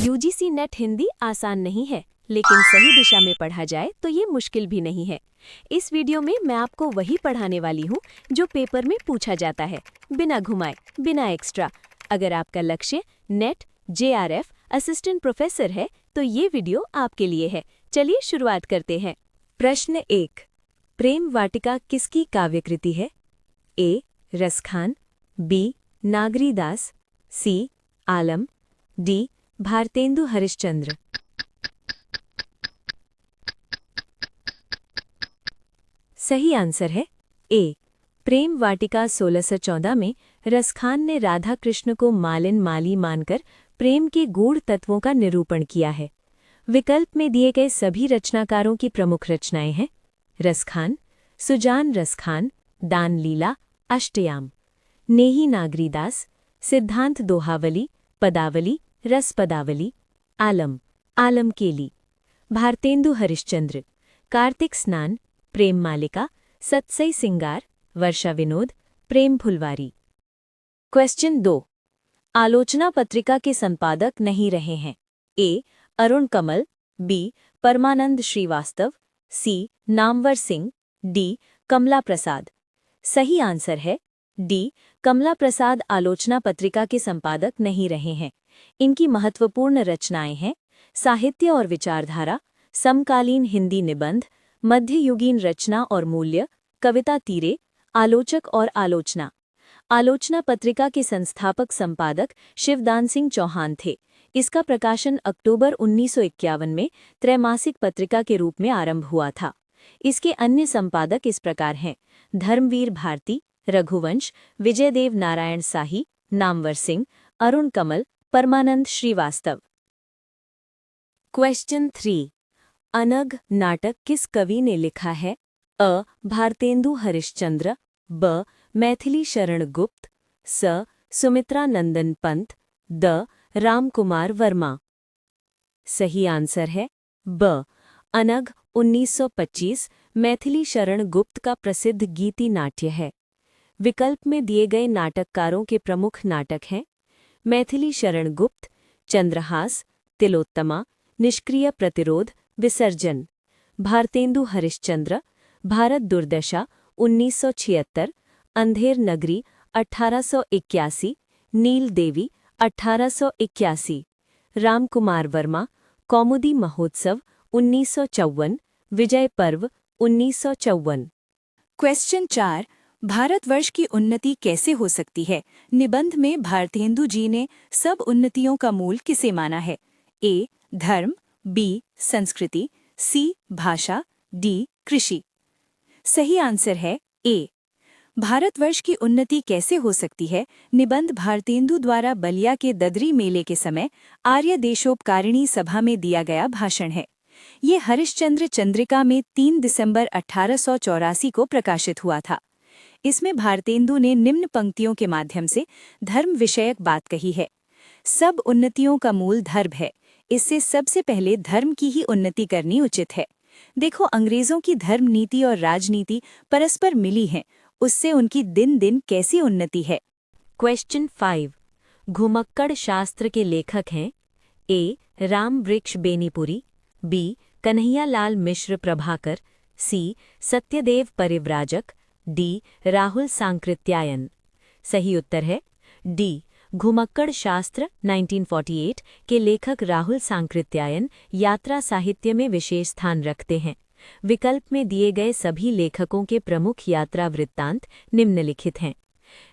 UGC net Hindi आसान नहीं है, लेकिन सही दिशा में पढ़ा जाए तो ये मुश्किल भी नहीं है। इस वीडियो में मैं आपको वही पढ़ाने वाली हूँ जो पेपर में पूछा जाता है, बिना घुमाए, बिना एक्स्ट्रा। अगर आपका लक्ष्य नेट, जेआरएफ, असिस्टेंट प्रोफेसर है तो ये वीडियो आपके लिए है। चलिए शुरुआत करते हैं। प्रश्न 1। प्रेम वाटिका किसकी काव्यकृति है? ए. रसखान, बी. नागरीदास, सी. आलम, डी. भारतेंदु हरिश्चंद्र। सही आंसर है ए. प्रेम वाटिका 1614 में रसखान ने राधा कृष्ण को मालिन माली मानकर प्रेम के गूढ़ तत्वों का निरूपण किया है। विकल्प में दिए गए सभी रचनाकारों की प्रमुख रचनाएं हैं: रसखान, सुजान रसखान, दान लीला, अष्टयाम, नेही नागरीदास, सिद्धांत दोहावली, पदावली, रस पदावली, आलम, आलम केली, भारतेंदु हरिश्चंद्र, कार्तिक स्नान, प्रेम मालिका, सत्सई सिंगार, वर्षा विनोद, प्रेम फुलवारी। क्वेश्चन 2। आलोचना पत्रिका के संपादक नहीं रहे हैं। ए. अरुण कमल, बी. परमानंद श्रीवास्तव, सी. नामवर सिंह, डी. कमला प्रसाद। सही आंसर है डी. कमला प्रसाद आलोचना पत्रिका के संपादक नहीं रहे हैं। इनकी महत्वपूर्ण रचनाएं हैं साहित्य और विचारधारा, समकालीन हिंदी निबंध, मध्ययुगीन रचना और मूल्य, कविता तीरे, आलोचक और आलोचना। आलोचना पत्रिका के संस्थापक संपादक शिवदान सिंह चौहान थे। इसका प्रकाशन अक्टूबर 1951 में त्रैमासिक पत्रिका के रूप में आरंभ हुआ था। इसके अन्य संपादक इस प्रकार हैं: धर्मवीर भारती, रघुवंश, विजयदेव नारायण साही, नामवर सिंह, अरुण कमल, परमानंद श्रीवास्तव। क्वेश्चन 3। अनग नाटक किस कवि ने लिखा है? अ. भारतेंदु हरिश्चंद्र, ब. मैथिली शरण गुप्त, स. सुमित्रा नंदन पंत, द. रामकुमार वर्मा। सही आंसर है ब. अनग 1925 मैथिली शरण गुप्त का प्रसिद्ध गीति नाट्य है। विकल्प में दिए गए नाटककारों के प्रमुख नाटक हैं: मैथिली शरण गुप्त, चंद्रहास, तिलोत्तमा, निष्क्रिय प्रतिरोध, विसर्जन। भारतेंदु हरिश्चंद्र, भारत दुर्दशा 1976, अंधेर नगरी 1881, नील देवी 1881। रामकुमार वर्मा, कौमुदी महोत्सव 1954, विजय पर्व 1954। क्वेश्चन 4। भारतवर्ष की उन्नति कैसे हो सकती है? निबंध में भारतेंदु जी ने सब उन्नतियों का मूल किसे माना है? ए. धर्म, बी. संस्कृति, सी. भाषा, डी. कृषि। सही आंसर है ए. भारतवर्ष की उन्नति कैसे हो सकती है? निबंध भारतेंदु द्वारा बलिया के ददरी मेले के समय आर्य देशोपकारिणी सभा में दिया गया भाषण है। ये हरिश्चंद्र चंद्रिका में 3 दिसंबर 1884 को प्रकाशित हुआ था। इसमें भारतेंदु ने निम्न पंक्तियों के माध्यम से धर्म विषयक बात कही है: सब उन्नतियों का मूल धर्म है, इससे सबसे पहले धर्म की ही उन्नति करनी उचित है। देखो, अंग्रेजों की धर्म नीति और राजनीति परस्पर मिली हैं, उससे उनकी दिन दिन कैसी उन्नति है। क्वेश्चन 5। घुमक्कड़ शास्त्र के लेखक हैं: ए. राम वृक्ष बेनीपुरी, बी. कन्हैयालाल मिश्र प्रभाकर, सी. सत्यदेव परिव्राजक, डी. राहुल सांकृत्यायन। सही उत्तर है डी. घुमक्कड़ शास्त्र 1948 के लेखक राहुल सांकृत्यायन यात्रा साहित्य में विशेष स्थान रखते हैं। विकल्प में दिए गए सभी लेखकों के प्रमुख यात्रा वृत्तांत निम्नलिखित हैं: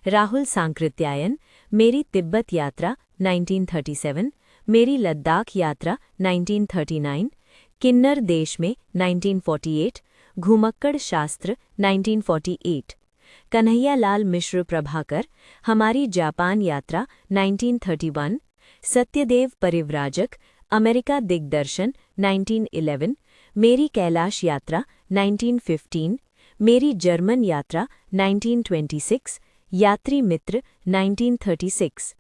राहुल सांकृत्यायन, मेरी तिब्बत यात्रा 1937, मेरी लद्दाख यात्रा 1939, किन्नर देश में 1948, घुमक्कड़ शास्त्र 1948। कन्हैयालाल मिश्र प्रभाकर, हमारी जापान यात्रा 1931, सत्यदेव परिव्राजक, अमेरिका दिग्दर्शन 1911, मेरी कैलाश यात्रा 1915, मेरी जर्मन यात्रा 1926, यात्री मित्र 1936।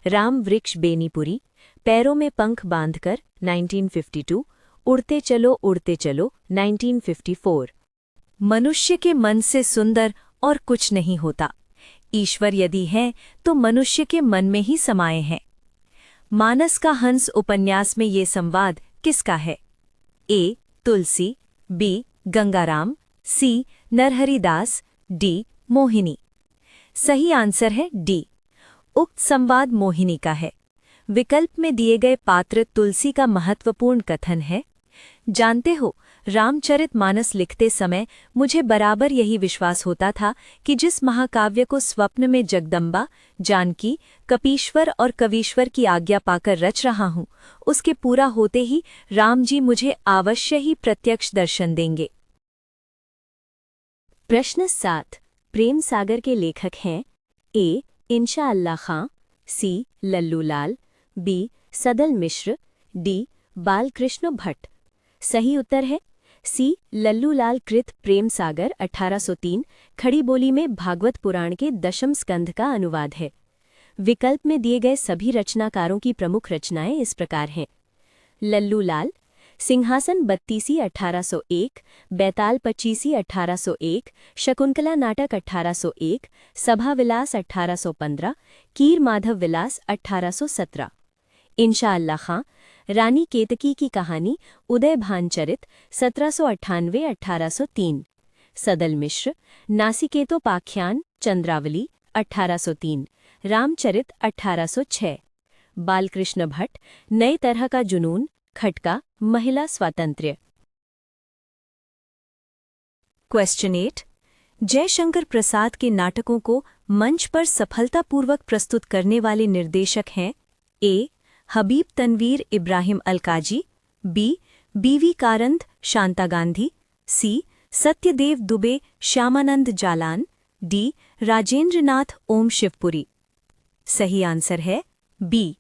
राम वृक्ष बेनीपुरी, पैरों में पंख बांधकर 1952, उड़ते चलो 1954। मनुष्य के मन से सुंदर और कुछ नहीं होता। ईश्वर यदि है तो मनुष्य के मन में ही समाये हैं। मानस का हंस उपन्यास में ये संवाद किसका है? ए. तुलसी, बी. गंगाराम, सी. नरहरिदास, डी. मोहिनी। सही आंसर है डी। उक्त संवाद मोहिनी का है। विकल्प में दिए गए पात्र तुलसी का महत्वपूर्ण कथन है, जानते हो, रामचरितमानस लिखते समय मुझे बराबर यही विश्वास होता था कि जिस महाकाव्य को स्वप्न में जगदम्बा, जानकी, कपीश्वर और कवीश्वर की आज्ञा पाकर रच रहा हूँ, उसके पूरा होते ही राम जी मुझे अवश्य ही प्रत्यक्ष दर्शन देंगे। प्रश्न 7। प्रेम सागर के लेखक हैं ए. इंशा अल्लाह खां, सी. लल्लू लाल, बी. सदल मिश्र, डी. बालकृष्ण भट्ट। सही उत्तर है सी. लल्लू लाल कृत प्रेम सागर 1803 खड़ी बोली में भागवत पुराण के दशम स्कंध का अनुवाद है। विकल्प में दिए गए सभी रचनाकारों की प्रमुख रचनाएं इस प्रकार हैं। लल्लू लाल, सिंहासन बत्तीसी 1801, बैताल पच्चीसी 1801, शकुंतला नाटक 1801, सभा विलास 1815, कीर माधव विलास 1817। इंशा अल्लाह खां, रानी केतकी की कहानी उदय भानचरित 1798-1803। सदल मिश्र, नासिकेतोपाख्यान चंद्रावली 1803, रामचरित 1806। बालकृष्ण भट्ट, नए तरह का जुनून, खटका, महिला स्वातंत्र्य। क्वेश्चन 8। जयशंकर प्रसाद के नाटकों को मंच पर सफलतापूर्वक प्रस्तुत करने वाले निर्देशक हैं ए. हबीब तनवीर इब्राहिम अलकाजी, बी. बीवी कारंत शांता गांधी, सी. सत्यदेव दुबे श्यामानंद जालान, डी. राजेंद्रनाथ ओम शिवपुरी। सही आंसर है बी.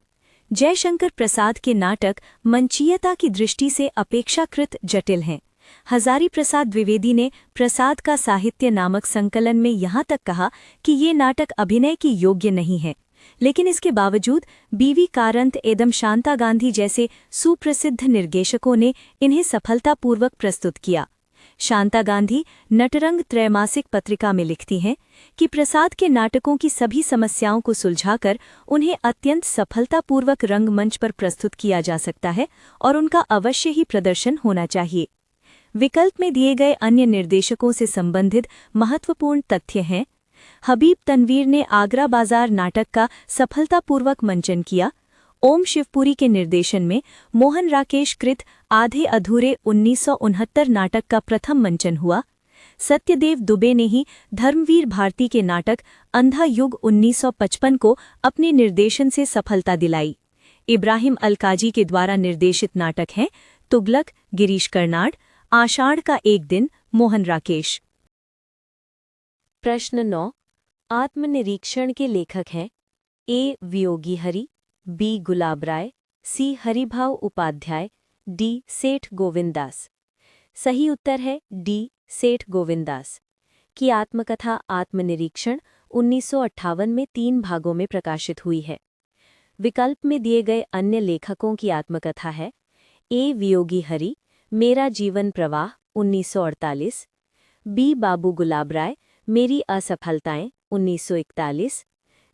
जयशंकर प्रसाद के नाटक मंचीयता की दृष्टि से अपेक्षाकृत जटिल हैं। हजारी प्रसाद द्विवेदी ने प्रसाद का साहित्य नामक संकलन में यहाँ तक कहा कि ये नाटक अभिनय की योग्य नहीं है, लेकिन इसके बावजूद बीवी कारंत एवं शांता गांधी जैसे सुप्रसिद्ध निर्देशकों ने इन्हें सफलतापूर्वक प्रस्तुत किया। शांता गांधी नटरंग त्रैमासिक पत्रिका में लिखती हैं कि प्रसाद के नाटकों की सभी समस्याओं को सुलझाकर उन्हें अत्यंत सफलतापूर्वक रंगमंच पर प्रस्तुत किया जा सकता है और उनका अवश्य ही प्रदर्शन होना चाहिए। विकल्प में दिए गए अन्य निर्देशकों से संबंधित महत्वपूर्ण तथ्य हैं। हबीब तनवीर ने आगरा बाजार नाटक का सफलतापूर्वक मंचन किया। ओम शिवपुरी के निर्देशन में मोहन राकेश कृत आधे अधूरे 1969 नाटक का प्रथम मंचन हुआ। सत्यदेव दुबे ने ही धर्मवीर भारती के नाटक अंधा युग 1955 को अपने निर्देशन से सफलता दिलाई। इब्राहिम अलकाजी के द्वारा निर्देशित नाटक हैं तुगलक, गिरीश कर्नाड, आषाढ़ का एक दिन, मोहन राकेश। प्रश्न 9। आत्मनिरीक्षण के लेखक हैं ए. वियोगी हरि, बी. गुलाब राय, सी. हरिभाव उपाध्याय, डी. सेठ गोविंददास। सही उत्तर है डी. सेठ गोविंददास की आत्मकथा आत्मनिरीक्षण 1958 में 3 भागों में प्रकाशित हुई है। विकल्प में दिए गए अन्य लेखकों की आत्मकथा है ए. वियोगी हरि, मेरा जीवन प्रवाह 1948, बी. बाबू गुलाब राय, मेरी असफलताएं 1941,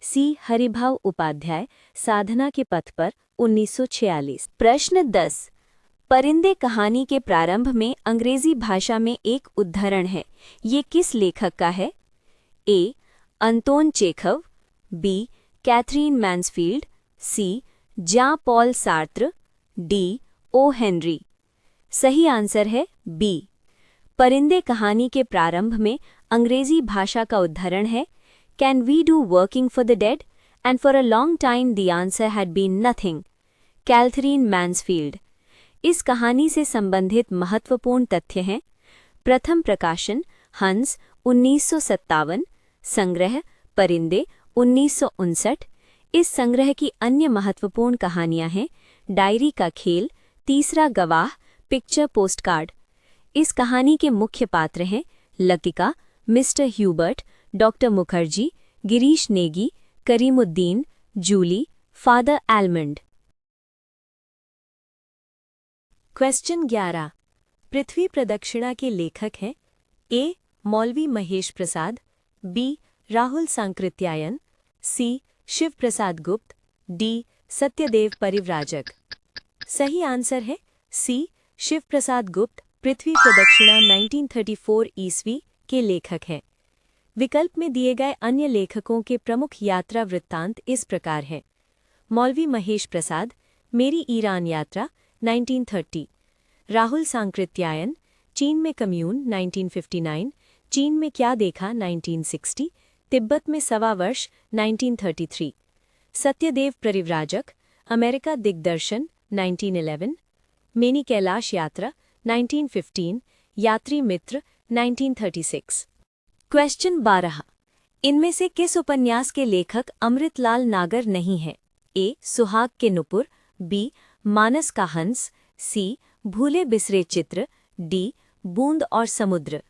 सी. हरिभाव उपाध्याय, साधना के पथ पर 1946। प्रश्न 10। परिंदे कहानी के प्रारंभ में अंग्रेजी भाषा में एक उद्धरण है, ये किस लेखक का है? A. Anton Chekhov, B. Katherine Mansfield, C. John Paul Sartre, D. O. Henry. सही आंसर है बी. परिंदे कहानी के प्रारंभ में अंग्रेजी भाषा का उद्धरण है, can we do working for the dead end for a long time the answer had been nothing, Katherine Mansfield. इस कहानी से संबंधित महत्वपूर्ण तथ्य हैं। प्रथम प्रकाशन हंस 1957, संग्रह परिंदे 1959। इस संग्रह की अन्य महत्वपूर्ण कहानियां हैं डायरी का खेल, तीसरा गवाह, पिक्चर पोस्टकार्ड। इस कहानी के मुख्य पात्र हैं Latika, mister Hubert, doctor Mukherjee, Girish Negi, Karimuddin, Julie, father Elmond. Question 11। Prithvi Pradakshina के लेखक हैं A. Maulvi Mahesh Prasad, B. Rahul Sankrityayan, C. Shiv Prasad Gupt, D. Satyadev परिव्राजक। सही आंसर है सी, शिव प्रसाद गुप्त पृथ्वी प्रदक्षिणा 1934 ईस्वी के लेखक हैं। विकल्प में दिए गए अन्य लेखकों के प्रमुख यात्रा वृत्तांत इस प्रकार है। मौलवी महेश प्रसाद, मेरी ईरान यात्रा 1930, राहुल सांकृत्यायन, चीन में कम्यून 1959, चीन में क्या देखा 1960, तिब्बत में सवा वर्ष 1933, सत्यदेव परिव्राजक, अमेरिका दिग्दर्शन 1911, मेनी कैलाश यात्रा 1915, यात्री मित्र 1936। क्वेश्चन 12। इनमें से किस उपन्यास के लेखक अमृतलाल नागर नहीं हैं? ए. सुहाग के नुपुर, बी. मानस का हंस, सी. भूले बिसरे चित्र, डी. बूंद और समुद्र।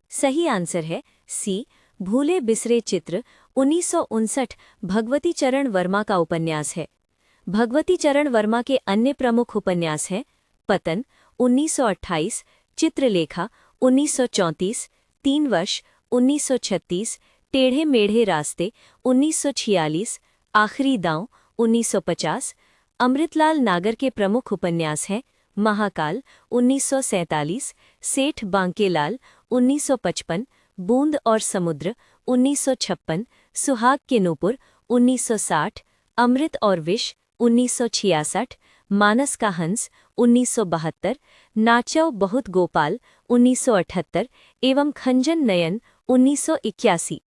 सही आंसर है सी, भूले बिसरे चित्र 1959 भगवती चरण वर्मा का उपन्यास है। भगवती चरण वर्मा के अन्य प्रमुख उपन्यास हैं पतन 1928, चित्रलेखा 1934, 3 वर्ष 1936, टेढ़े मेढ़े रास्ते 1946, आखिरी दांव 1950। अमृतलाल नागर के प्रमुख उपन्यास हैं महाकाल 1947, सेठ बांकेलाल 1955, बूंद और समुद्र 1956, सुहाग के नूपुर 1960, अमृत और विष 1966, मानस का हंस 1972, नाचव बहुत गोपाल 1978 एवं खंजन नयन 1981।